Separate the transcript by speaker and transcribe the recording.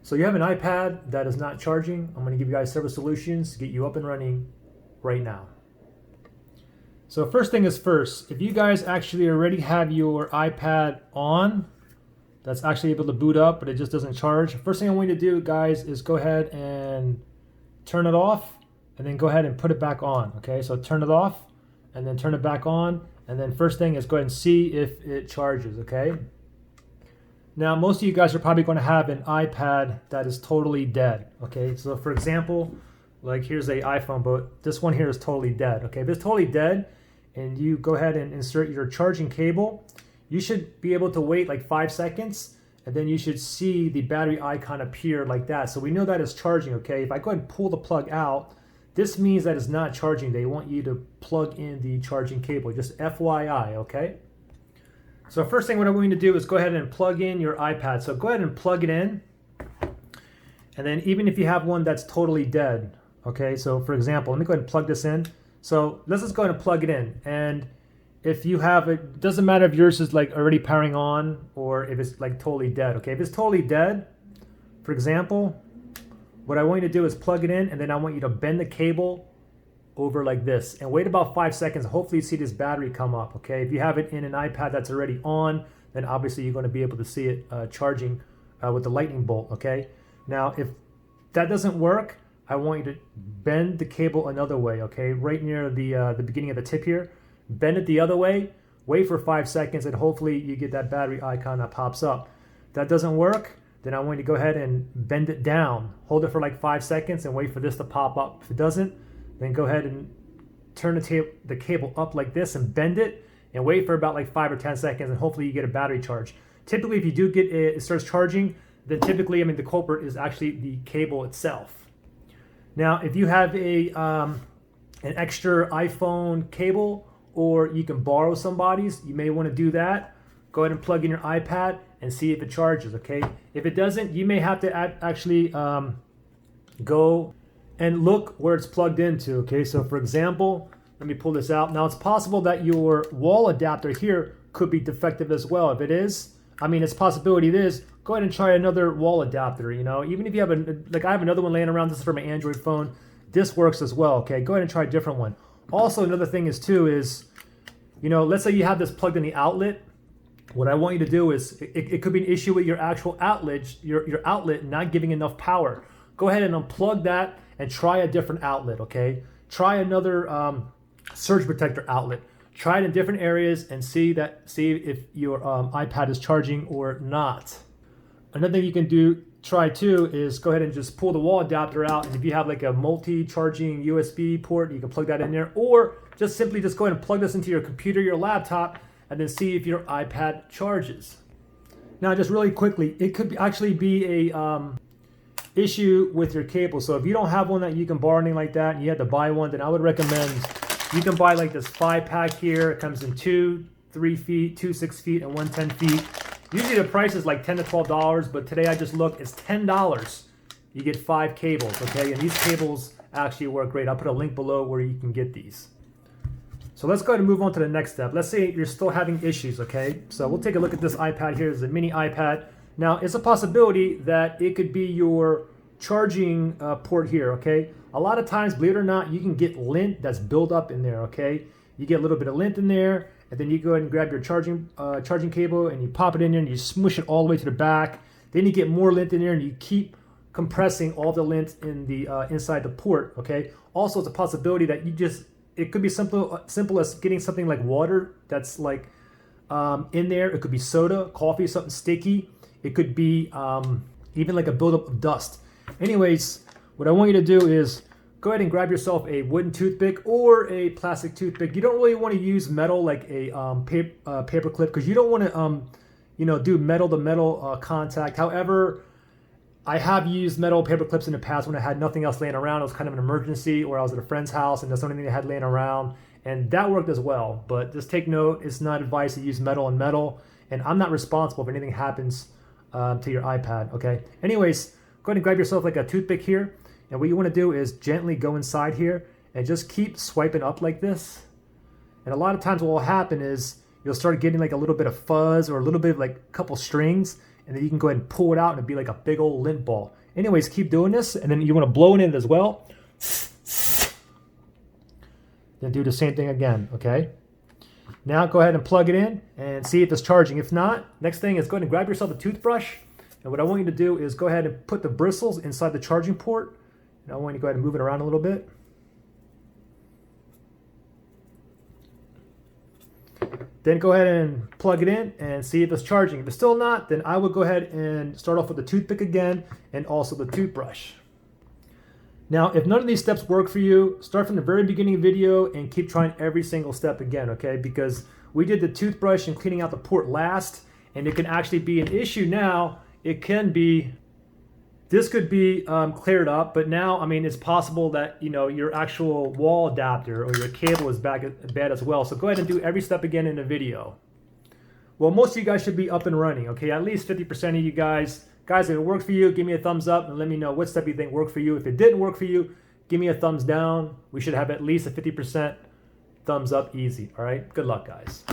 Speaker 1: So you have an iPad that is not charging. I'm going to give you guys several solutions to get you up and running right now. So first thing is first, if you guys actually already have your iPad on, that's actually able to boot up, but it just doesn't charge. First thing I want you to do, guys, is go ahead and turn it off, and then go ahead and put it back on, okay? So turn it off, and then turn it back on, and then first thing is go ahead and see if it charges, okay? Now, most of you guys are probably going to have an iPad that is totally dead, okay? So for example, like here's a iPhone, but this one here is totally dead, okay? If it's totally dead, and you go ahead and insert your charging cable, you should be able to wait like 5 seconds, and then you should see the battery icon appear like that. So we know that it's charging, okay? If I go ahead and pull the plug out, this means that it's not charging. They want you to plug in the charging cable, just FYI, okay? So first thing what I'm going to do is go ahead and plug in your iPad. So go ahead and plug it in, and then even if you have one that's totally dead, okay? So for example, let me go ahead and plug this in. So let's just go ahead and plug it in, and if you have it, doesn't matter if yours is like already powering on or if it's like totally dead, okay? If it's totally dead, for example, what I want you to do is plug it in, and then I want you to bend the cable over like this and wait about 5 seconds. Hopefully you see this battery come up, okay? If you have it in an iPad that's already on, then obviously you're going to be able to see it charging with the lightning bolt, okay? Now, if that doesn't work, I want you to bend the cable another way, okay? Right near the beginning of the tip here. Bend it the other way, wait for 5 seconds, and hopefully you get that battery icon that pops up. If that doesn't work, then I want you to go ahead and bend it down. Hold it for like 5 seconds and wait for this to pop up. If it doesn't, then go ahead and turn the cable up like this and bend it and wait for about like 5 or 10 seconds, and hopefully you get a battery charge. Typically, if you do get it starts charging, then typically, the culprit is actually the cable itself. Now, if you have an extra iPhone cable, or you can borrow somebody's, you may want to do that. Go ahead and plug in your iPad and see if it charges, okay? If it doesn't, you may have to actually go and look where it's plugged into, okay? So for example, let me pull this out. Now it's possible that your wall adapter here could be defective as well. If it is, it's a possibility it is, go ahead and try another wall adapter, Even if you have I have another one laying around, this is for my Android phone. This works as well, okay? Go ahead and try a different one. Also, another thing is let's say you have this plugged in the outlet. What I want you to do is, it could be an issue with your actual outlet, your outlet not giving enough power. Go ahead and unplug that and try a different outlet, okay? Try another surge protector outlet. Try it in different areas and see if your iPad is charging or not. Another thing you can try too is go ahead and just pull the wall adapter out, and if you have like a multi-charging USB port, you can plug that in there, or just simply go ahead and plug this into your computer, your laptop, and then see if your iPad charges. Now, just really quickly, it could actually be a issue with your cable. So if you don't have one that you can borrow, anything like that, and you have to buy one, then I would recommend you can buy like this 5-pack here. It comes in 2 3 feet, 2 6 feet, and 1 10 feet. Usually the price is like $10 to $12, but today I just looked, it's $10. You get 5 cables, okay? And these cables actually work great. I'll put a link below where you can get these. So let's go ahead and move on to the next step. Let's say you're still having issues, okay? So we'll take a look at this iPad here. It's a mini iPad. Now, it's a possibility that it could be your charging port here, okay? A lot of times, believe it or not, you can get lint that's built up in there, okay? You get a little bit of lint in there, and then you go ahead and grab your charging cable and you pop it in there and you smush it all the way to the back. Then you get more lint in there and you keep compressing all the lint in the inside the port, okay? Also, it's a possibility that it could be simple as getting something like water that's like in there. It could be soda, coffee, something sticky. It could be even like a buildup of dust. Anyways, what I want you to do is go ahead and grab yourself a wooden toothpick or a plastic toothpick. You don't really want to use metal like a paper clip, because you don't want to do metal to metal contact. However, I have used metal paper clips in the past when I had nothing else laying around. It was kind of an emergency, or I was at a friend's house and that's the only thing they had laying around, and that worked as well. But just take note, it's not advice to use metal and metal, and I'm not responsible if anything happens to your iPad, okay? Anyways, go ahead and grab yourself like a toothpick here, and what you want to do is gently go inside here and just keep swiping up like this. And a lot of times what will happen is you'll start getting like a little bit of fuzz or a little bit of like a couple strings, and then you can go ahead and pull it out and it'd be like a big old lint ball. Anyways, keep doing this, and then you want to blow it in as well. Then do the same thing again, okay? Now go ahead and plug it in and see if it's charging. If not, next thing is go ahead and grab yourself a toothbrush. And what I want you to do is go ahead and put the bristles inside the charging port. And I want you to go ahead and move it around a little bit. Then go ahead and plug it in and see if it's charging. If it's still not, then I would go ahead and start off with the toothpick again and also the toothbrush. Now, if none of these steps work for you, start from the very beginning of the video and keep trying every single step again, okay? Because we did the toothbrush and cleaning out the port last, and it can actually be an issue now. It can be, this could be cleared up, but now, I mean, it's possible that, you know, your actual wall adapter or your cable is bad as well. So go ahead and do every step again in the video. Well, most of you guys should be up and running, okay? At least 50% of you guys. Guys, if it worked for you, give me a thumbs up and let me know what step you think worked for you. If it didn't work for you, give me a thumbs down. We should have at least a 50% thumbs up easy, all right? Good luck, guys.